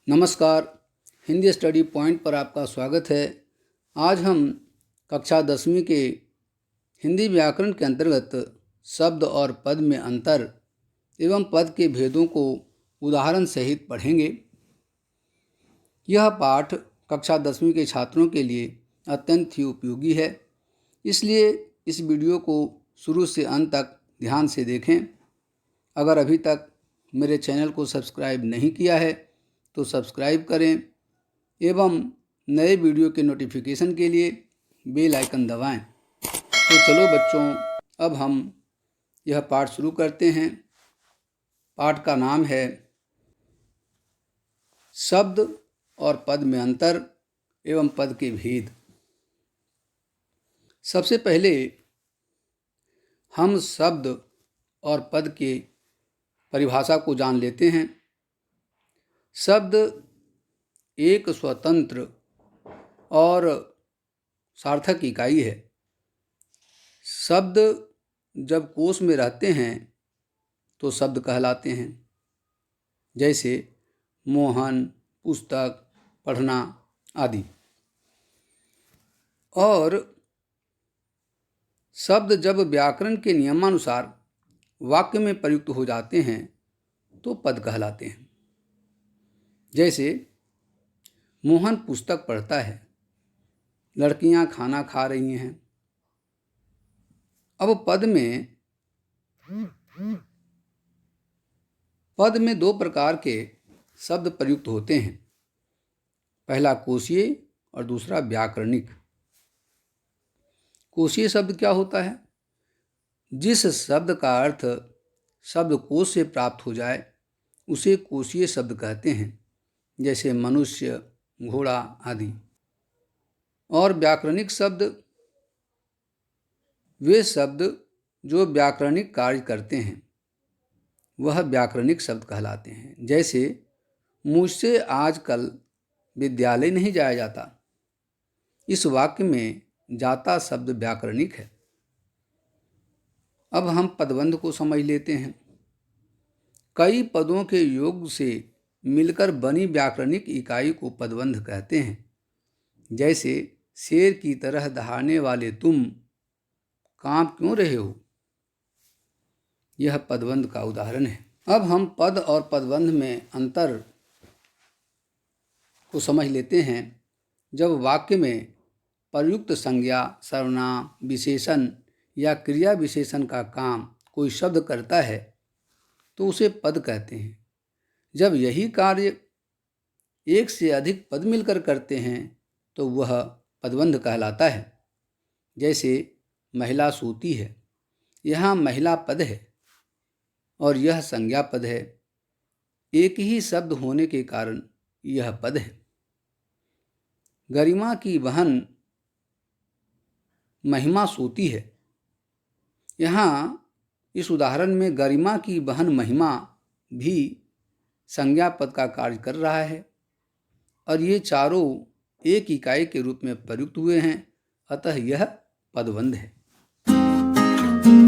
नमस्कार, Hindi study point पर आपका स्वागत है। आज हम कक्षा 10वीं के हिंदी व्याकरण के अंतर्गत शब्द और पद में अंतर एवं पद के भेदों को उदाहरण सहित पढ़ेंगे। यह पाठ कक्षा 10वीं के छात्रों के लिए अत्यंत ही उपयोगी है, इसलिए इस वीडियो को शुरू से अंत तक ध्यान से देखें। अगर अभी तक मेरे चैनल को सब्सक्राइब नहीं किया है तो सब्सक्राइब करें एवं नए वीडियो के नोटिफिकेशन के लिए बेल आइकन दबाएं। तो चलो बच्चों, अब हम यह पाठ शुरू करते हैं। पाठ का नाम है शब्द और पद में अंतर एवं पद के भेद। सबसे पहले हम शब्द और पद के परिभाषा को जान लेते हैं। शब्द एक स्वतंत्र और सार्थक इकाई है। शब्द जब कोश में रहते हैं तो शब्द कहलाते हैं, जैसे मोहन, पुस्तक, पढ़ना आदि। और शब्द जब व्याकरण के नियमानुसार वाक्य में प्रयुक्त हो जाते हैं तो पद कहलाते हैं। जैसे मोहन पुस्तक पढ़ता है, लड़कियां खाना खा रही हैं। अब पद में दो प्रकार के शब्द प्रयुक्त होते हैं, पहला कोशीय और दूसरा व्याकरणिक। कोशीय शब्द क्या होता है? जिस शब्द का अर्थ शब्दकोश से प्राप्त हो जाए उसे कोशीय शब्द कहते हैं, जैसे मनुष्य, घोड़ा आदि। और व्याकरणिक शब्द वे शब्द जो व्याकरणिक कार्य करते हैं वह व्याकरणिक शब्द कहलाते हैं। जैसे मुझसे आजकल विद्यालय नहीं जाया जाता, इस वाक्य में जाता शब्द व्याकरणिक है। अब हम पदबंध को समझ लेते हैं। कई पदों के योग से मिलकर बनी व्याकरणिक इकाई को पदबंध कहते हैं। जैसे शेर की तरह दहाड़ने वाले तुम कांप क्यों रहे हो, यह पदबंध का उदाहरण है। अब हम पद और पदबंध में अंतर को समझ लेते हैं। जब वाक्य में प्रयुक्त संज्ञा, सर्वनाम, विशेषण या क्रिया विशेषण का काम कोई शब्द करता है तो उसे पद कहते हैं। जब यही कार्य एक से अधिक पद मिलकर करते हैं तो वह पदबंध कहलाता है। जैसे महिला सोती है, यहाँ महिला पद है और यह संज्ञा पद है। एक ही शब्द होने के कारण यह पद है। गरिमा की बहन महिमा सोती है, यहाँ इस उदाहरण में गरिमा की बहन महिमा भी संज्ञा पद का कार्य कर रहा है और ये चारों एक इकाई के रूप में प्रयुक्त हुए हैं, अतः यह पदबंध है।